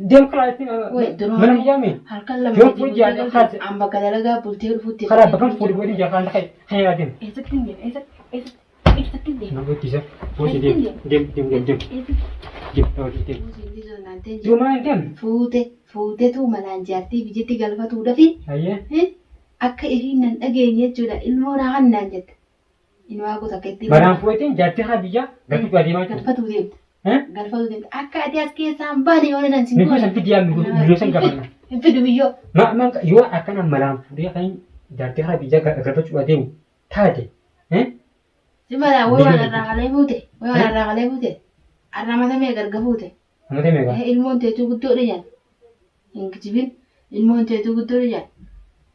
ديم خلاص من يامي هالكلام يوم فوجي على خلاص عم بكذا بولتير فوتي خلاص بكم فوجي ودي جا خلاص هيا ديم ايه تكتندي ايه تكتندي نقول تيجا فوجي ديم دوما ديم فوتي تو ملان جارتي بيجتي قلبها تودا في هيا akka ifiinnan dhageenye jechuudha ilmoo raaqannaan jette inni waa gosa keetti maraan footiin jaartii haa biyya galfatu adeemaa jiru galfatu deemte akka ati as keessaan baane yoo nan sin goone santi diyaa biyyoo san gafanna hin fidu biyyoo man yoo akkana maraan fuudhee kan jaartii haa biyya galfatu adeemu taate simala way waan arraaqalee fuute arramatamee garga fuute ilmoon teetuu guddoo dhiyaan hin kijibin ilmoon teetuu guddoo dhiyaan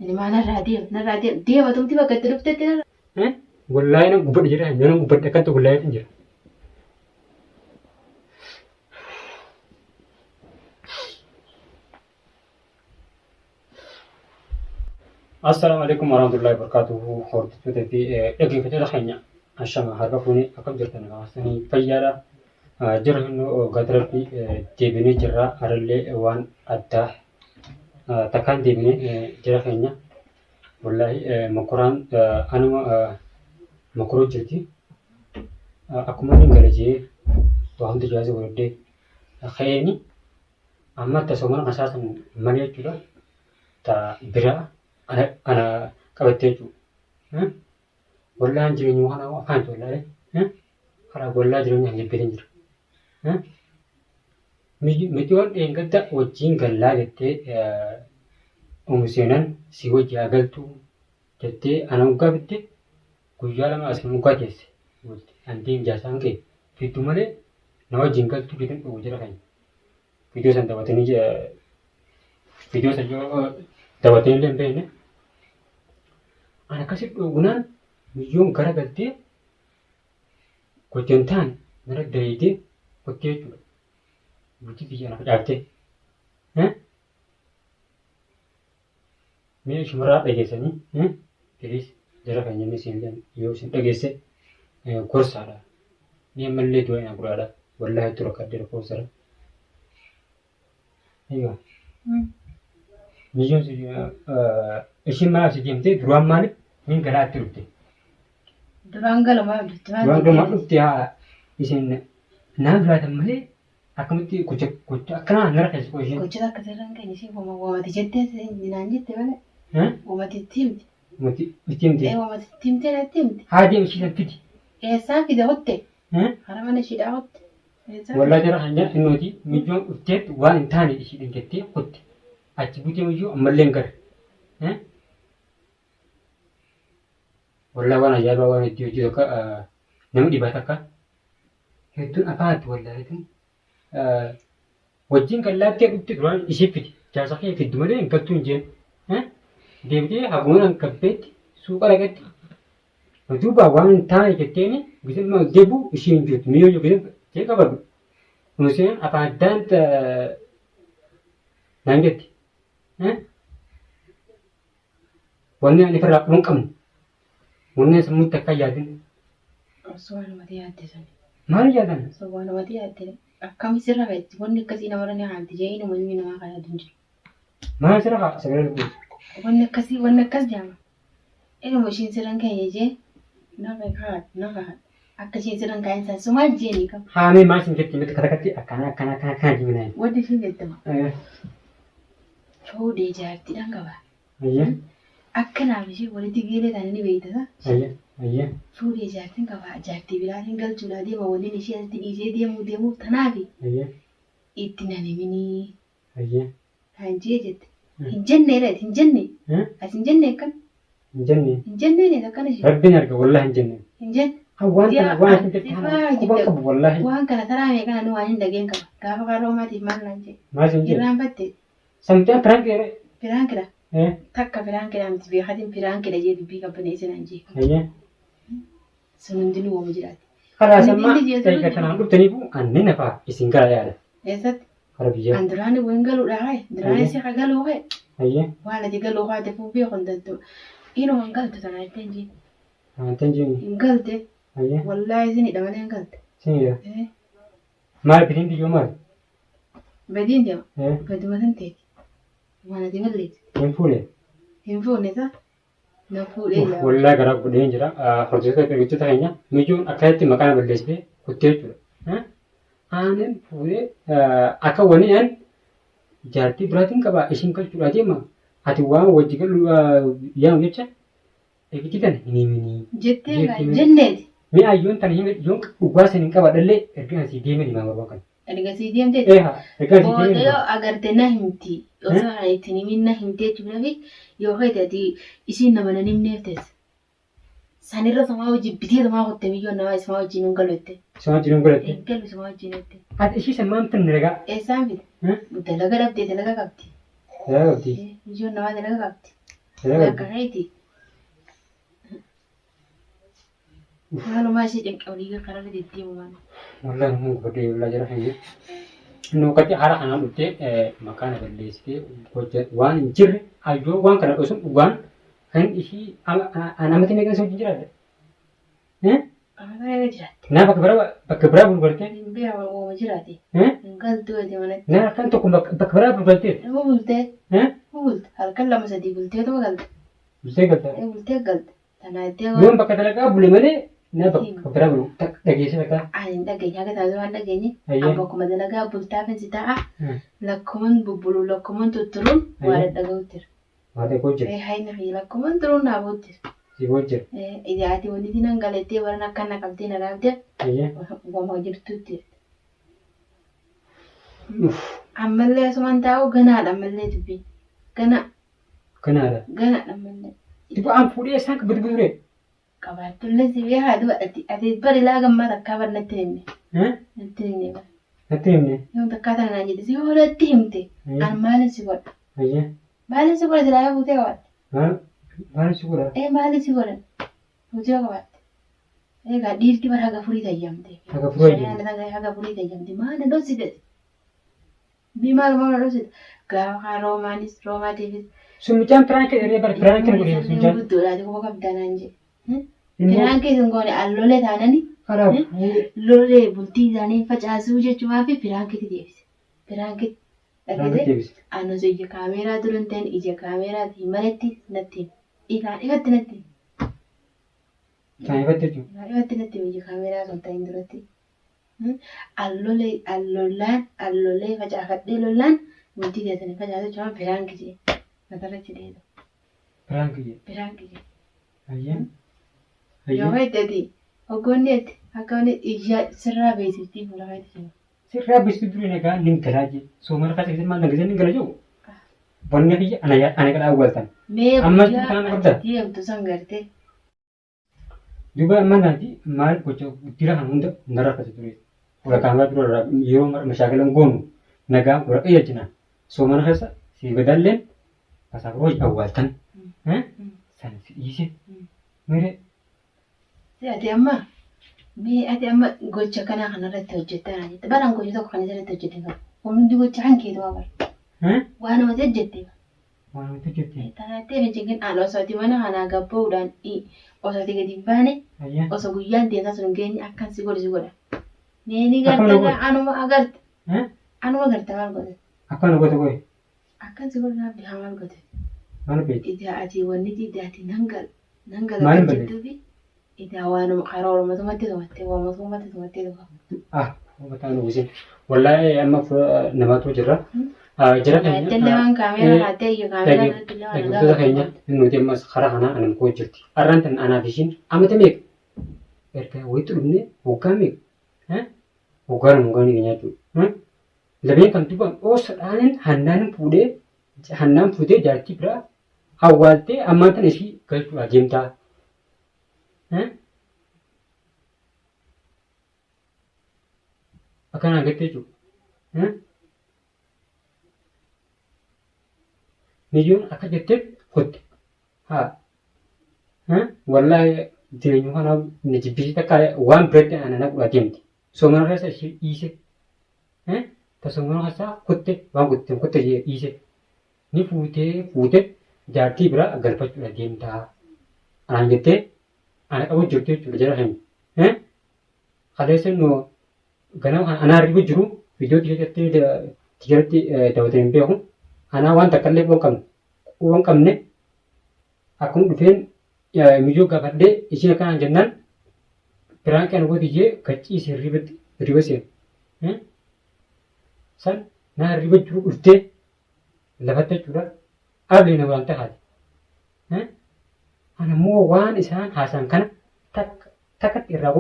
ini mana radio dia batum tiba kata dokter tidak wallahi nang gubat jira nang gubat dekat tu wallahi kan jira Assalamualaikum warahmatullahi wabarakatuh hortu tadi lagi kita dah hanya asyama harga puni akam jirtan sini fayyada jirah nu gadrapi tebini jirah aralle wan adda takkan dibini jeraknya, wallahi makuran anu makuru jadi, aku mau tinggal aja, tuhan tu jasa berde, kayak ini, amat tasawman kasasan mana juga, ta bira, anak kabar tu, wallahi anjir nyuhan aku apa tu lah, kalau wallahi jadi anjir berinjir, Mituan enggak tak wajin galah gitu, umusianan si wajib agal tu, jadi anak muka betul, kujala mas muka jese, anti jasa angke, itu mana, nawa jingkal tu kita ujar kan, video santai waktu ni je, video saja dapat ni lempe ni, anak kasih gunan, mijung gara betul, kujentan, mereka dari itu, kujen tu. Buti dia nak jatuh, Ni shumara lagi sini, jadi jarak hanya ni sini, yo sini lagi se, kurs ada, ni malle dua yang berada, wallahi tu rakat dia kurs ada, iya, ni jom sini, isim mana sih jam tu, ruang mana, ni gerak terus tu, ruang kalau mana tu dia, isim, nak berada mana? Aku mesti kucak kenapa nara kasih kucing? Kucak keseran kan ni sih, wama dijete nanti tu mana? Wama tim. Tim. Wama tim. Hadi mesti nanti. Sah kita hotte. Karena mana sih dah hotte? Walau jarak hanya inoti, mijung utet wan intani isi dengketi hotte. Aci buti mijung melenggar. Walau wan ajar wan itu juga namun dibatalkan. Itu apa tu walau itu? wajjin kallat ke utti duran ishifiti jasa ke fiddu male inkaltu injen deebite hagunan kabbeetti suuqa dhaqetti duuba waan taane jetteeni bisimma deebu ishiin jirtu miyyoo bisim jee qabadu museen afaadaan naan jetti wanni ani firraa qaban qabnu wanni sammuutti akka yaadin Sobaanumatti yaadde sani. maal yaadan Sobaanumatti yaadde akkam sirra feeti wanni akkasii namarra ni haalti jee inni ilmi namaa kan yaadu hin jiru. maal sirra haa sagalee dhufu Wanni akkas jaama. Ilmu ishiin sirran keenya jee nafa akka ishiin sirran kaa'in san sumaal jeeni qaba. haamee maal sin jetti miti katakatti akkana jiminaa Wanni ishiin jettama. Fuudhee jaartiidhaan qaba. ayya Akkanaaf ishee walitti geelee taane ni beektasa. ayya Fuudhee jaartiin qaba. Jaartii biraatiin galchuudhaa deema waliin ishee asitti dhiisee deemuuf tanaafi ayya itti naniminii. ayya Kan jee jette. Hin jenne irratti hin jenne. As hin jenne akkan. hin jenne Hin jenne ni akkana ishee. rabbiin arga wallahi hin jenne Hin jenne. waan sin jetti quban qabu wallahi Waan kana taraame kana nu waan hin dhageen qaba. Gaafa qaroomaatiif maal naan jee. maal sin jedhe Irraanfatte. samtaan prank jedhe Firaankidha. Takka firaankidha miti beekatiin firaankidha jee dubbii qabbaneessi naan jee. ayya Sun hundinuu oomu jiraati. kalaas amma eega kanaan dhuftaniifu anni nafaa isin gara yaada Eessatti? kara biyyaa An duraani waan galuudha haye. Duraani si haa galuu haye. ayya Waan ati galuu haate fuufii hundattu. Inuu hin galte sana ittiin jee. amantan jiru Hin galte. ayya Wallaahi isinidha malee hin galte. sinidha maal bitiin biyyoo maal Badiin deema. Baduma san ta'eeti. Waan ati malleeti. Hin fuudhee. Hin fuune isaa. Na fuudhee jira. Wallaahi garaa godhee jira. Hojjettoota keenya mijuun akkasitti maqaan balleessitee kuttee jechuudha. Aannan fuudhee akka waniin jaartii biraatiin qaba ishiin qalchuudha deema. Ati waan wajji galu yaamu jecha eegitii kana hin himini. Jettee jenneeti. Mee ayyoon tana hime yoon dhugaa saniin qabadhallee erga asii deemee himaa barbaadu. Erga asii deemtee. Erga asii deemee. Yoo agarte na himti. Osoo ittiin himin na himtee jechuudha fi yoo ta'e isiin nama nan himneef teessa. Sanirra samaa wajjin bitee samaa qottee biyyoon namaa samaa wajjin hin galootte. Samaa wajjin hin galootte. Eeggalu samaa wajjin hojjette. Ati ishii sammaan tan dalagaa. Eessaan fide? Dalaga dhabdee dalaga qabdi. Dalaga qabdi. Biyyoon namaa dalaga qabdi. Dalaga qabdi. Akkanaiti. Maalumaa ishee canqabanii karaa deddeemu maali? Wallaahi mun godhee yollaa jira kan jiru. Nuukatti haara kanaan dhuftee maqaan balleessitee waan hin jirre ayyoo waan kana osoo dhugaan kan ishii namatti meeqan isa wajjin jiraadha. Amata meeqa jiraatte? Naa bakka biraa gurgurtee. Hin beekaa ooma jiraate. Hin galtuu ati manatti. Naa kan tokko bakka biraa gurgurtee. Nama bultee. Bulte halkan lama sadii bultee tuma galte. Bultee galte. Bultee galte. Tanaa itti yoon bakka dalagaa bule malee naa bakka biraa bulu dhageesse bakka. Ani hin dhageenye akka taatu waan dhageenye. Amma akkuma dalagaa bultaa fi si ta'a. Lakkuman bubbulu lakkuman tutturuun waa dhaga'uutti jira. Waa dhaga'uutti jira. Hayna fi lakkuman turuun dhaabuutti jira. Si booda jira. Ijaati wanti nan galettee warra akka na qabdee na dhaabdee. Wama jirtuutti jira. Ammallee asumaan taa'u ganaadha ammallee dubbiin. Gana. Ganaadha. Ganaadha ammallee. Dubba an fuudhee isaan qabbatu ture. Qabaatullee si bee haa du'a ati bari laa gammaa takkaa bar natti himne. Natti himne bara. Natti himne. Yoo takkaa tana naan jedhe si yoo natti himte an maalin si godha. Maalin si godha silaa fuutee qabatte. Maalin si godha? Maalin si godha. Fuutee qabatte. Egaa dhiirti bara haga furii tayyamte. Haga furii tayyamte. Haga furii tayyamte maana dhoosite. Bimaal maana dhoosite. Gaafa roomaanis roomaatiifis. Summichaan piraankii irree bara piraankii nu godhee summichaan. Guddoodhaati kuma qabdanaan jedhe. Piraankii sun goone allolee taanani. Lolee bultii isaanii facaasuu jechuudhaa fi piraankiitti deebise. Piraankiitti dhaggeesse. Anos ija kaameeraa duran ta'in ija kaameeraatii malatti natti hima. Ifaan ifatti natti hima. Ifaan ifatti jechuudha. Ifaan ifatti natti hima ija kaameeraa sun ta'in duratti. Allolee facaafadhee lollaan bultii keessanii facaasuu jechuudha piraankii jedhe. Matarratti dheedu. Piraankii jedhe. Piraankii jedhe. Ayyaan. Yoo fayyadati hoggoonni etti akka inni ijaa sirraa beeksiftii fuula fayyadamu. Sirraa beeksiftii durii nagaa ni galaa jee soomana fayyadamu maal nagaa ni gala jiru. Wanni kiyya ana kadhaa awwaaltan. Mee guyyaa deemtu san gartee. Duuba amma naati maal gocha dira kan hunda ndarra akkasi ture. Fuula kaamaa dura yeroo mashaakalan goonu nagaa waraqaa jechinaa soomana keessa si badalleen Pasaporo awwaaltan. San si dhiise. Mere. Ati amma gocha kanaa kanarratti hojjettaa jette. Baraan gocha tokko kan irratti hojjette qaba. Hundi gocha hankeetu waa bara. Waan namatti hojjette. Waan namatti hojjette. Tanaatee fincilkin haala osooti mana kanaa gabboodhaan osooti gadi baane osoo guyyaan deemsaa sun geenye akkan si godha. Neeni gartee anuma agarte. Anuma garte maal godhe. Akkana gote goe. Akkan si godha naaf bihaa maal godhe. Maal beekti? Itti ati wanni itti ati nangal Maal jettuufi itti hawaanuma karaa oromotumatti tumattee waamotumatti tumattee tufa. Mataan uwwisin. Wallahi amma namaatu jirra. Jira keenya. Telemaan kaameeraa haatee iyyuu kaameeraa irratti illee waan Eegdota keenya nuti ammas karaa kanaa anam koo jirti. Arraan tan anaaf ishiin amata meeqa? Erga wayitu dhumne waggaa meeqa? Waggaa nama waggaa ni keenya jechuudha. Labeen kan dubbaan dhoosadhaan hannaan fuutee jaartii biraa awwaaltee ammaan tan ishii galchuudha deemtaa. Akkanaan gattee jechuudha. Niyyoon akka jetteef hotte. Wallahi jireenya kanaa na jibbisiis takka waan biratti ana naqudha deemti. Soomana keessa ishee dhiise. Soomana keessaa kotte waan kotte dhiise. Ni fuutee jaartii biraa galfachuudha deemtaa. Anaan jettee ana qabu jirtu jechuudha jara keenya. Kaleessa noo ganama kan anaa arriba jiru viidiyoo keessatti tijaratti daawwatee hin beeku. Anaa waan takka illee waan qabne akkuma dhufeen miyyoo gaafadhee isheen akkanaan jennaan biraan kan gooti jee gachiisee riba seenu. San naa riba jiru dhuftee lafatti jechuudha. Ablee na waan tahaati. Anammoo waan isaan haasaan kana takkatti irraa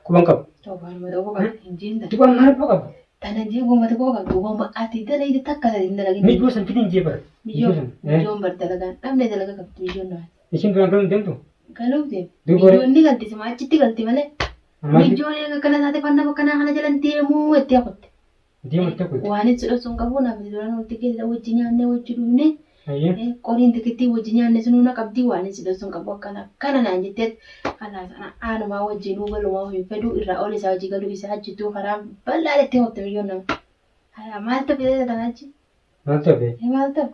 quban qabu. Dubaan maal qabu? Tana jee uummata koo qabdu uummata ati dalagde takka hin dalagin. Miyyoo san fidin jee bara. Miyyoon bar dalagaan dhabne dalaga qabdu miyyoon naa. Ishiin duraan galuu deemtu? Galuu deemtu. Miyyoon ni galti sima achitti galti malee. Miyyoon eega kana taate fanna bakka kana jalan deemuu itti hafutte. Deemuu itti hafutte. Waan itti sun qabu naaf duraan walitti keessa wajji nyaannee wajji dhugne. Qoriin tikittii wajji nyaannee sun na qabdi waan itti sun qabu akkana naan jettee kana sana aanumaa wajjin uugalumaa hin fedhu irraa ol isaa wajji galuu isaa achituu karaa bal'aa itti hotte miyyoon nama. Maal ta'e kanaachi? Maal ta'e? Maal ta'e?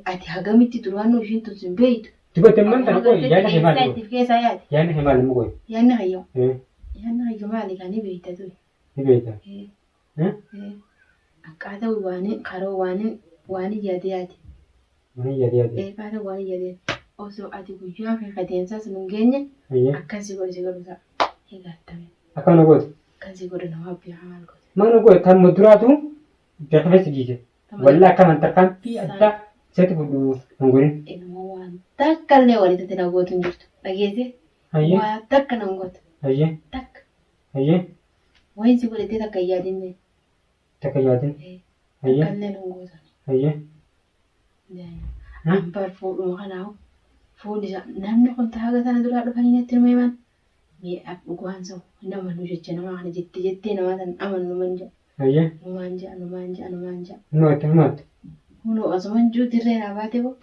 Ati hagamitti duraan ishiin tun sin beeytu. Dubbate man tan ko yaana hemal. Keessa yaati. Yaana hemal mu koy. Yaana hayyo. Yaana hayyo maali kan ni beeyta tu. Ni beeyta. Akkaataa karoo waan yaati. Waan yaati. Akkaataa waan yaati. Osoo ati guyyaa fi kadeensaa sun hin geenye akkasii godhe godhuta. Eegattame. Akkana godhe. Akkasii godhe nama biyya maal godhe. Mana godhe kan muduraatu beekame sigiise. Walla akka mantarkaan fi adda seeti fuudhu hangurin. Ilmoo waan takka illee walitti itti nagootu hin jirtu. Dhageesse. Waa takka nan gootu. Takka. Wayin si godhetee takka hin yaadinne. Takka yaadin. Takka illee nan gootu. Ambar fuudhuma kanaafu fuudhi isaa namni kun taaga sana duraa dhufanii natti numa himan. Miidhaaf dhugaan sa'u nama nu jecha nama kana jettee nama sana amannu manja. Numaan ja'a. Numaatti. Kunu osuman juu dirree naa baate ko.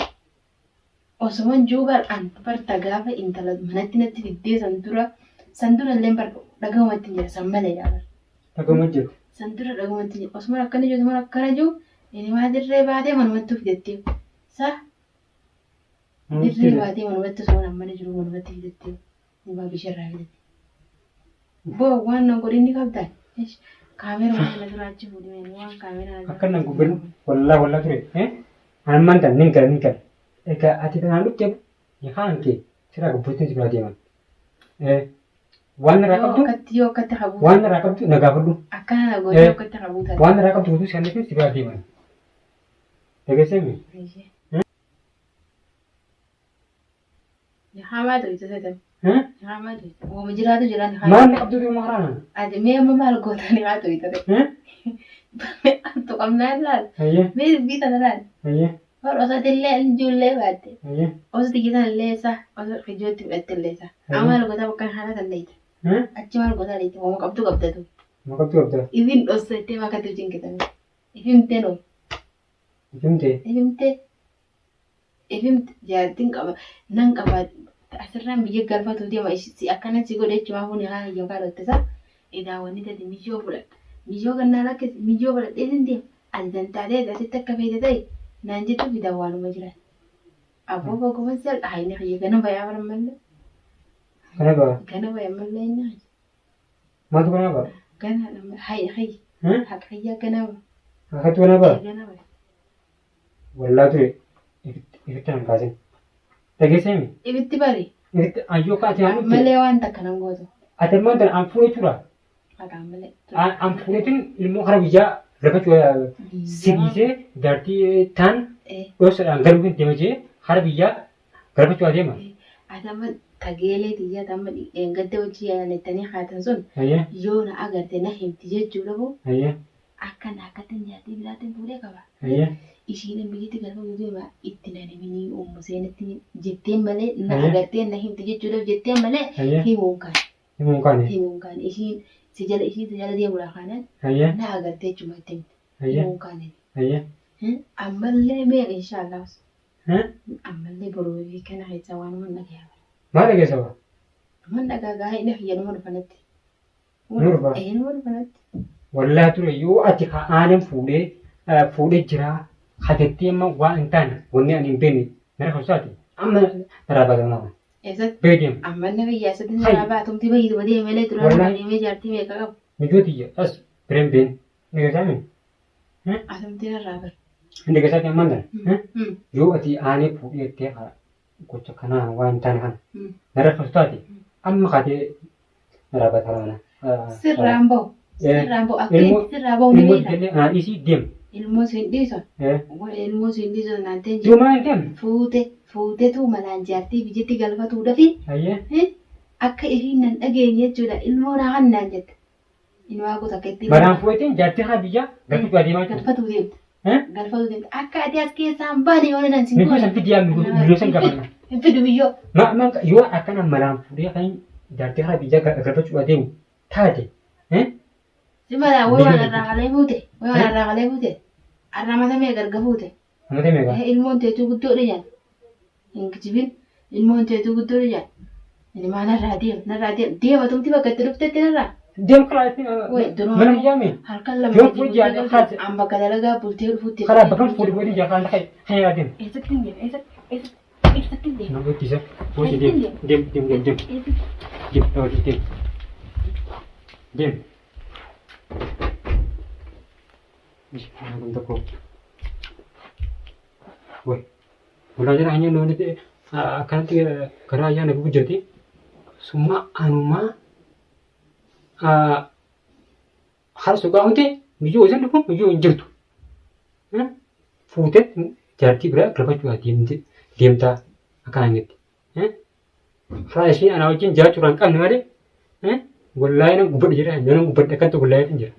Osuman juu bal'aan barta gaafa intala manatti natti fiddee san dura illee dhagahumatti jira san malee dhaabara. Dhagahumatti jiru. San dura dhagahumatti jira. Osuman akkana jiru inni maa dirree baatee manumatti fidettee sa dirree baatee manumatti osoo namni jiru manumatti fidettee nama bisharraa fidettee. Boo waan nan godhinni qabdaan. Kaamera mana duraachi fuudhee waan kaamera. Akka nan gubbin wallaa ture. Amman tan nin kala. Egaa ati kanaan dhuftee yookaan kee sirraa gubbuutti biraa deeman. Waan irraa qabdu. Yoo akkatti qabu. Waan irraa qabdu nagaa fudhu. Akkana na gootee akkatti qabu taate. Waan irraa qabdu guutuu isaanii fi biraa deeman. Dhageessee Hamaa ta'u isa sadam. Hamaa ta'u. Ooma jiraatu jiraan. Maal qabdu yoo maaraan? Ati mee amma maal goota ni haa ta'u isa ta'e. Antu qabnaan laal. Mee dubbii sana laal. Hor osoo illee ijoollee baatte. Osoo xiqqeessan illee isaa osoo ijootti fudhatte illee isaa. Amma maal goota bakka haala kan leeyita. Achi maal goota leeyita. Ooma qabdu qabdatu. Ooma qabdu qabda. Ifin dhossettee bakka tuuti hin kitame. Ifimtee noo. Ifimte jaartiin qaba nan qaba asirraan biyya galfatu deema akkana si godhe jechuudha kun haa yookaan dhottesaa daawwanni tati miyyoo fudhadha miyyoo kannaa lakkis miyyoo fudhadhee sin deema ati dantaatee asitti akka feete ta'e naan jettu fidaa waanuma jiran abboo boggooman salphaa haini xiyya gana bayaa baran malle. Gana bayaa malle inni haji. Maaltu gana bara? Gana hayi hayi. Haqa hayyaa gana bara. Akkatu gana bara? Gana bara. Wallaa ture. Ibitti nan kaasin. Dhageessee mi? Ibitti bari. Ibitti ayyoo kaatee haa dhufte. Malee waan takka nan gootu. Ati immoo an fuudhee tura. Haqa malee. An fuudheetiin ilmoo hara biyyaa lafa sibiisee jaartii taan dhoosadhaan galuu hin deema jee hara biyyaa galfachuu adeema. Ati amma tageelee xiyyaa amma gadda hojii yaalattanii haatan sun yoo na agarte na himti jechuudha boo. Akka naakkatiin jaartii biraatiin fuudhee qaba. Ishiin biyyatti galma guutuu itti nanamini uumu seenatti jetteen malee na agartee na himti jechuudhaaf jetteen malee himuun kaan ishiin si jala deemudha kanaan na agartee jechuudha itti himti himuun kaan ammallee mee inshaallah ammallee boruu fi kana keessa waan mana gahaa. Maal dhageessa bara? Mana gahaa inni fayyadama dhufanatti. Nurba. Nurba dhufanatti. Wallaa ture yoo ati aanan fuudhee jiraa. Hajjattii amma waan hin taane wanni ani hin beekne nara kabsaati amma naraa baatama. Eessatti? Beekem. Amma nama biyyaa sadii naraa baatumti bayyatu badee malee tura nama deemee jaartii meeqa qabu? Mijooti as bireen been Negatiame. Asumtiin irraa bar. Negatiame mana. Yoo ati aanee fuudhee teeqa gocha kana waan taane kana. Nara fastaati. Amma kaatee nara batarana. Sirraan bahu. Sirraan bahu akka sirraa bahu ni beekta. Ilmoo isii deem. Ilmoo siin dhiisan. Ilmoo siin dhiisan naanteen jiru. Duumaa deem. Fuutetu malaan jaartii biyyatti galfatuu dhafi. Akka isiin nan dhageenye jechuudha. Ilmoo naa kan naan jette. Ilmaa gosa akka ittiin. Malaan fuudhetiin jaartii haa biyya galfatu adeemaa jiru. Galfatu deemta. Galfatu deemta. Akka ati as keessaan baane yoo nan sin goone. Santi diyaa biyyoo san gaafannaa. Hin fidu biyyoo. Yoo akkana malaan fuudhee kan jaartii haa biyya galfachuu adeemu taate. Simala waan arraaqalee fuute. Waan arraaqalee fuute. Arraamatamee garga fuute. Arraamatamee garga. Ilmoon teetuu guddoo dhiyaan. Hin kijibin ilmoon teetuu guddoo dhiyaan. Ilmaa narraa deema tumti bakka itti dhuftetti narraa. Deem kalaatti mana ijaame. Halkan lama yoo fuudhi jaartii haati. An bakka dalagaa bultee dhufuutti. Karaa bakka fuudhi fuudhi jaartaan dhaqee kan yaadeen. Eessatti hin deemu eessatti hin deemu. Nama ittisa fuudhi deem. Deem. Untuk woi, mulai dari hanya nol itu akan tiga kerajaan aku jadi semua anuma harus juga untuk miju aja nih pun miju injil tuh, futet jadi berapa kerja juga diem ta akan angit, kalau sih anak ujian jalan curang kan nih ada, gulai nang gubet jadi, jangan gubet dekat tuh gulai aja.